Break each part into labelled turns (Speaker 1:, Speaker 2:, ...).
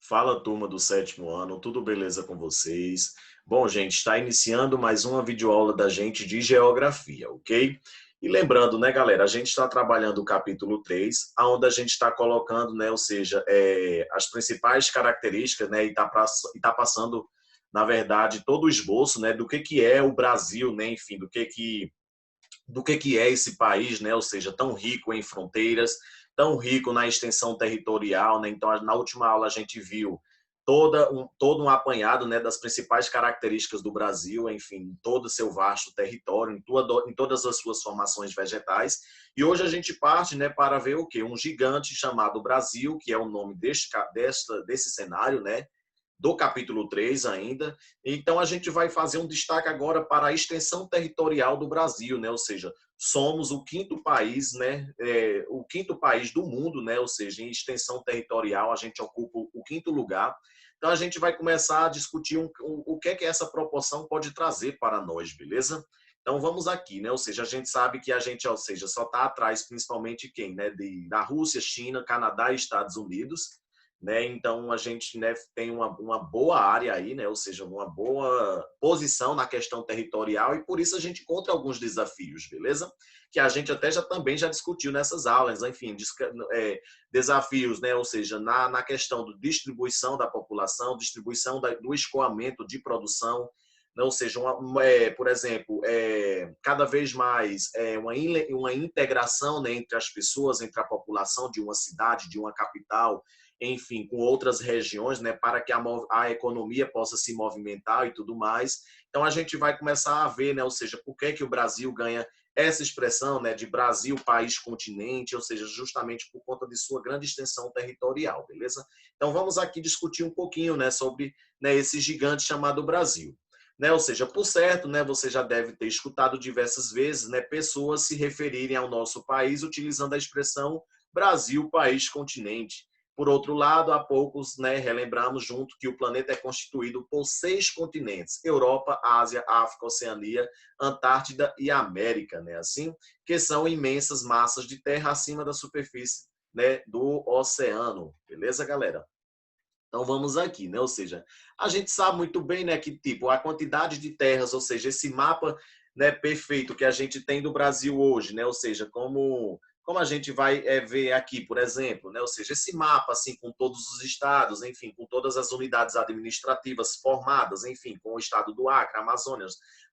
Speaker 1: Fala, turma do sétimo ano, tudo beleza com vocês? Bom, gente, está iniciando mais uma videoaula da gente de geografia, ok? E lembrando, né, galera, a gente está trabalhando o capítulo 3, onde a gente está colocando, né, ou seja, as principais características, né, e está passando, na verdade, todo o esboço, né, do que é o Brasil, né, enfim, do que é esse país, né? Ou seja, tão rico em fronteiras, tão rico na extensão territorial, né? Então, na última aula a gente viu todo um apanhado, né, das principais características do Brasil, enfim, todo o seu vasto território, em todas as suas formações vegetais. E hoje a gente parte, né, para ver o quê? Um gigante chamado Brasil, que é o nome desse cenário, né? Do capítulo 3 ainda. Então, a gente vai fazer um destaque agora para a extensão territorial do Brasil, né? Ou seja, somos o quinto país, né? O quinto país do mundo, né? Ou seja, em extensão territorial, a gente ocupa o quinto lugar. Então, a gente vai começar a discutir o que é que essa proporção pode trazer para nós, beleza? Então, vamos aqui, né? Ou seja, a gente sabe que a gente, ou seja, só está atrás, principalmente quem, né? Da Rússia, China, Canadá e Estados Unidos, né? Então a gente, né, tem uma boa área aí, né? Ou seja, uma boa posição na questão territorial e por isso a gente encontra alguns desafios, beleza? Que a gente até também já discutiu nessas aulas, enfim, desafios, né? Ou seja, na questão da distribuição da população, distribuição do escoamento de produção, né? Ou seja, por exemplo, cada vez mais uma integração, né, entre as pessoas, entre a população de uma cidade, de uma capital, enfim, com outras regiões, né, para que a economia possa se movimentar e tudo mais. Então a gente vai começar a ver, né, ou seja, por que o Brasil ganha essa expressão, né, de Brasil, país, continente, ou seja, justamente por conta de sua grande extensão territorial, beleza? Então vamos aqui discutir um pouquinho, né, sobre, né, esse gigante chamado Brasil. Né? Ou seja, por certo, né, você já deve ter escutado diversas vezes, né, pessoas se referirem ao nosso país utilizando a expressão Brasil, país, continente. Por outro lado, há poucos, né, relembramos junto que o planeta é constituído por 6 continentes: Europa, Ásia, África, Oceania, Antártida e América, né, assim, que são imensas massas de terra acima da superfície, né, do oceano. Beleza, galera? Então vamos aqui, né? Ou seja, a gente sabe muito bem, né, que tipo a quantidade de terras, ou seja, esse mapa, né, perfeito que a gente tem do Brasil hoje, né? Ou seja, como a gente vai ver aqui, por exemplo, né? Ou seja, esse mapa assim com todos os estados, enfim, com todas as unidades administrativas formadas, enfim, com o estado do Acre, Amazônia,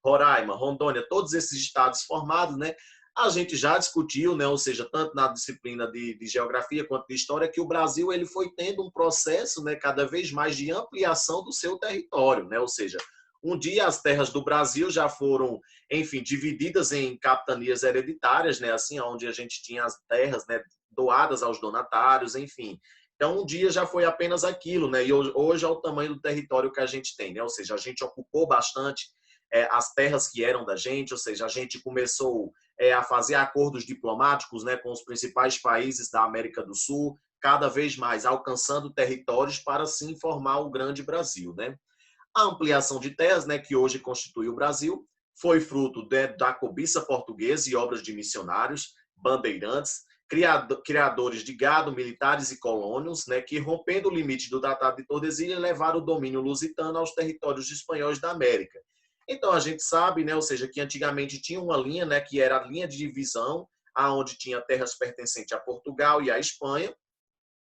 Speaker 1: Roraima, Rondônia, todos esses estados formados, né? A gente já discutiu, né, ou seja, tanto na disciplina de geografia quanto de história, que o Brasil ele foi tendo um processo, né, cada vez mais de ampliação do seu território, né, ou seja, um dia as terras do Brasil já foram, enfim, divididas em capitanias hereditárias, né, assim, onde a gente tinha as terras, né, doadas aos donatários, enfim. Então, um dia já foi apenas aquilo, né, e hoje é o tamanho do território que a gente tem, né, ou seja, a gente ocupou bastante as terras que eram da gente, ou seja, a gente começou a fazer acordos diplomáticos, né, com os principais países da América do Sul, cada vez mais alcançando territórios para assim formar o grande Brasil, né? A ampliação de terras, né, que hoje constitui o Brasil, foi fruto da cobiça portuguesa e obras de missionários, bandeirantes, criadores de gado, militares e colônios, né, que, rompendo o limite do Tratado de Tordesilhas, levaram o domínio lusitano aos territórios espanhóis da América. Então a gente sabe, né, ou seja, que antigamente tinha uma linha, né, que era a linha de divisão, aonde tinha terras pertencentes a Portugal e à Espanha,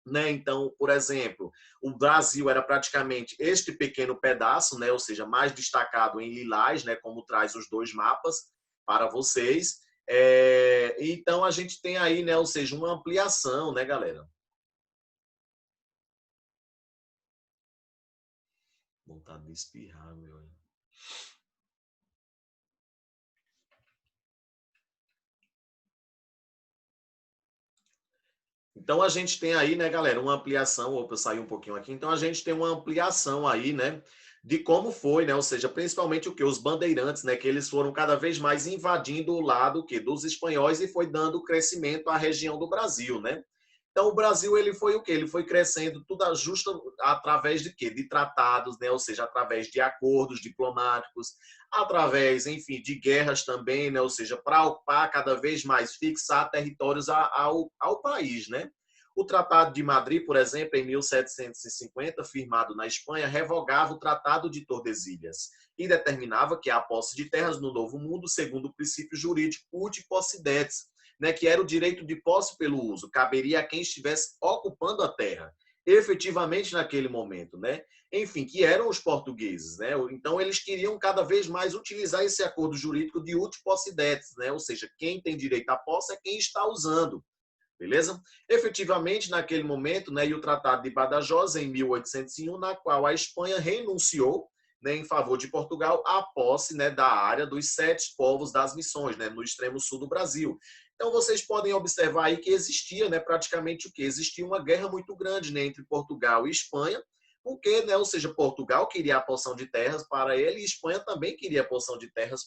Speaker 1: né? Então, por exemplo, o Brasil era praticamente este pequeno pedaço, né? Ou seja, mais destacado em lilás, né? Como traz os dois mapas para vocês. Então a gente tem aí, né? Ou seja, uma ampliação, né, galera? Vontade de espirrar, meu. Então a gente tem aí, né, galera, uma ampliação. Opa, eu saí um pouquinho aqui. Então a gente tem uma ampliação aí, né, de como foi, né, ou seja, principalmente o que os bandeirantes, né, que eles foram cada vez mais invadindo o lado que dos espanhóis e foi dando crescimento à região do Brasil, né? Então o Brasil ele foi o quê? Ele foi crescendo tudo justo através de quê? De tratados, né? Ou seja, através de acordos diplomáticos, através, enfim, de guerras também, né? Ou seja, para ocupar cada vez mais, fixar territórios ao país, né? O Tratado de Madrid, por exemplo, em 1750, firmado na Espanha, revogava o Tratado de Tordesilhas e determinava que a posse de terras no Novo Mundo, segundo o princípio jurídico ut possidetis, né, que era o direito de posse pelo uso, caberia a quem estivesse ocupando a terra, efetivamente naquele momento, né? Enfim, que eram os portugueses, né? Então eles queriam cada vez mais utilizar esse acordo jurídico de ut possidetis, né? Ou seja, quem tem direito à posse é quem está usando. Beleza? Efetivamente, naquele momento, né, e o Tratado de Badajoz, em 1801, na qual a Espanha renunciou, né, em favor de Portugal à posse, né, da área dos 7 povos das missões, né, no extremo sul do Brasil. Então, vocês podem observar aí que existia, né, praticamente o que? Existia uma guerra muito grande, né, entre Portugal e Espanha, porque, né, ou seja, Portugal queria a porção de terras para ele e Espanha também queria a porção de terras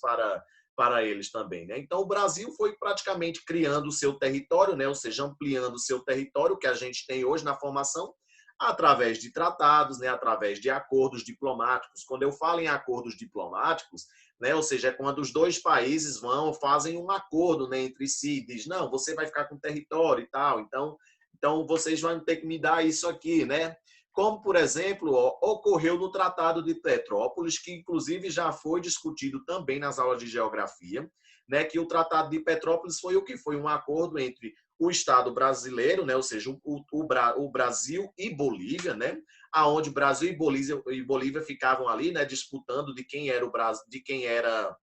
Speaker 1: para eles também, né? Então o Brasil foi praticamente criando o seu território, né? Ou seja, ampliando o seu território que a gente tem hoje na formação através de tratados, né? Através de acordos diplomáticos. Quando eu falo em acordos diplomáticos, né? Ou seja, é quando os dois países fazem um acordo, né? Entre si, diz não, você vai ficar com território e tal, então vocês vão ter que me dar isso aqui, né? Como, por exemplo, ocorreu no Tratado de Petrópolis, que inclusive já foi discutido também nas aulas de geografia, né, que o Tratado de Petrópolis foi o que foi um acordo entre o Estado brasileiro, né, ou seja, o Brasil e Bolívia, né, aonde Brasil e Bolívia ficavam ali, né, disputando de quem era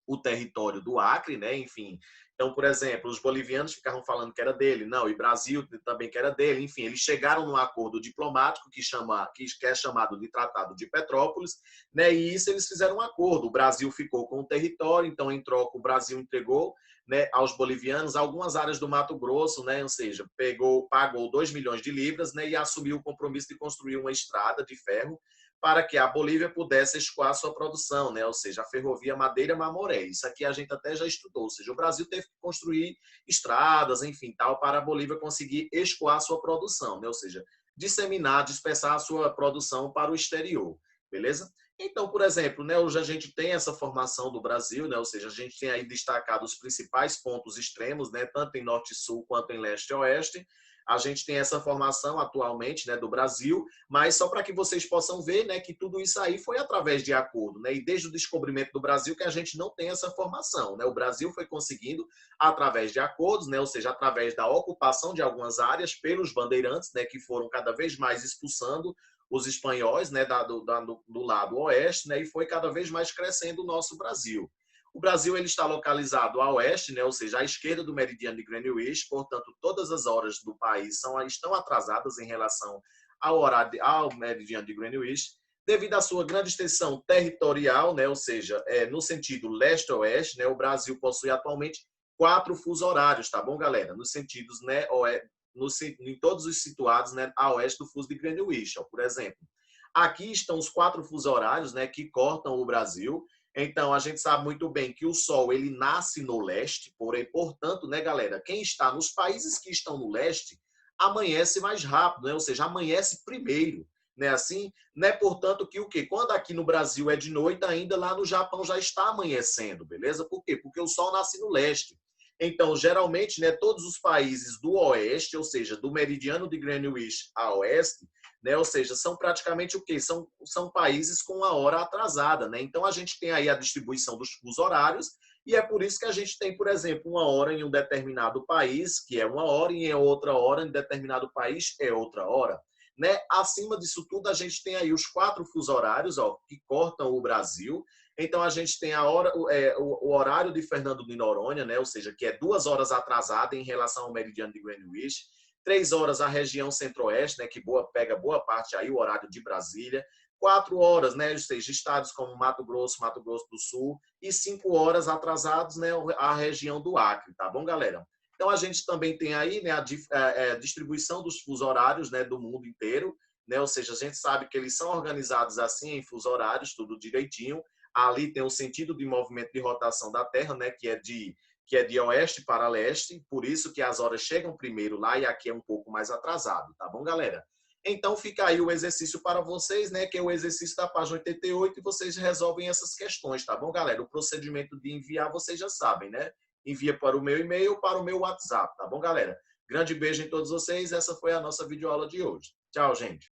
Speaker 1: o território do Acre, né? Enfim. Então, por exemplo, os bolivianos ficavam falando que era dele, não, e Brasil também que era dele. Enfim, eles chegaram num acordo diplomático que é chamado de Tratado de Petrópolis, né? E isso eles fizeram um acordo. O Brasil ficou com o território, então em troca o Brasil entregou, né, aos bolivianos algumas áreas do Mato Grosso, né? Ou seja, pagou 2 milhões de libras, né? E assumiu o compromisso de construir uma estrada de ferro para que a Bolívia pudesse escoar sua produção, né? Ou seja, a ferrovia Madeira-Mamoré. Isso aqui a gente até já estudou, ou seja, o Brasil teve que construir estradas, enfim, tal, para a Bolívia conseguir escoar sua produção, né? Ou seja, disseminar, dispersar a sua produção para o exterior, beleza? Então, por exemplo, né, hoje a gente tem essa formação do Brasil, né? Ou seja, a gente tem aí destacado os principais pontos extremos, né? Tanto em norte e sul quanto em leste e oeste. A gente tem essa formação atualmente, né, do Brasil, mas só para que vocês possam ver, né, que tudo isso aí foi através de acordo, né, e desde o descobrimento do Brasil que a gente não tem essa formação, né, o Brasil foi conseguindo através de acordos, né, ou seja, através da ocupação de algumas áreas pelos bandeirantes, né, que foram cada vez mais expulsando os espanhóis, né, do lado oeste, né, e foi cada vez mais crescendo o nosso Brasil. O Brasil ele está localizado a oeste, né, ou seja, à esquerda do meridiano de Greenwich, portanto, todas as horas do país estão atrasadas em relação ao meridiano de Greenwich, devido à sua grande extensão territorial, né, ou seja, no sentido leste-oeste, né, o Brasil possui atualmente 4 fusos horários, tá bom, galera? Nos sentidos, né, em todos os situados, né, a oeste do fuso de Greenwich, ó, por exemplo. Aqui estão os 4 fusos horários, né, que cortam o Brasil. Então, a gente sabe muito bem que o Sol ele nasce no leste, porém, portanto, né, galera, quem está nos países que estão no leste amanhece mais rápido, né? Ou seja, amanhece primeiro, né? Assim, né? Portanto, que o quê? Quando aqui no Brasil é de noite, ainda lá no Japão já está amanhecendo, beleza? Por quê? Porque o Sol nasce no leste. Então, geralmente, né, todos os países do oeste, ou seja, do meridiano de Greenwich a oeste, né? Ou seja, são praticamente o quê? São países com a hora atrasada, né? Então a gente tem aí a distribuição dos fusos horários e é por isso que a gente tem, por exemplo, uma hora em um determinado país, que é uma hora, e em outra hora em determinado país é outra hora, né? Acima disso tudo, a gente tem aí os 4 fusos horários, ó, que cortam o Brasil. Então a gente tem o horário de Fernando de Noronha, né? Ou seja, que é 2 horas atrasada em relação ao meridiano de Greenwich. 3 horas a região centro-oeste, né, que pega boa parte aí, o horário de Brasília. 4 horas, né, ou seja, estados como Mato Grosso do Sul, e 5 horas atrasados, né, a região do Acre, tá bom, galera? Então, a gente também tem aí, né, a distribuição dos fusos horários, né, do mundo inteiro, né, ou seja, a gente sabe que eles são organizados assim em fusos horários, tudo direitinho. Ali tem o sentido de movimento de rotação da Terra, né, que é de oeste para leste, por isso que as horas chegam primeiro lá e aqui é um pouco mais atrasado, tá bom, galera? Então fica aí o exercício para vocês, né, que é o exercício da página 88 e vocês resolvem essas questões, tá bom, galera? O procedimento de enviar vocês já sabem, né? Envia para o meu e-mail ou para o meu WhatsApp, tá bom, galera? Grande beijo em todos vocês. Essa foi a nossa videoaula de hoje. Tchau, gente.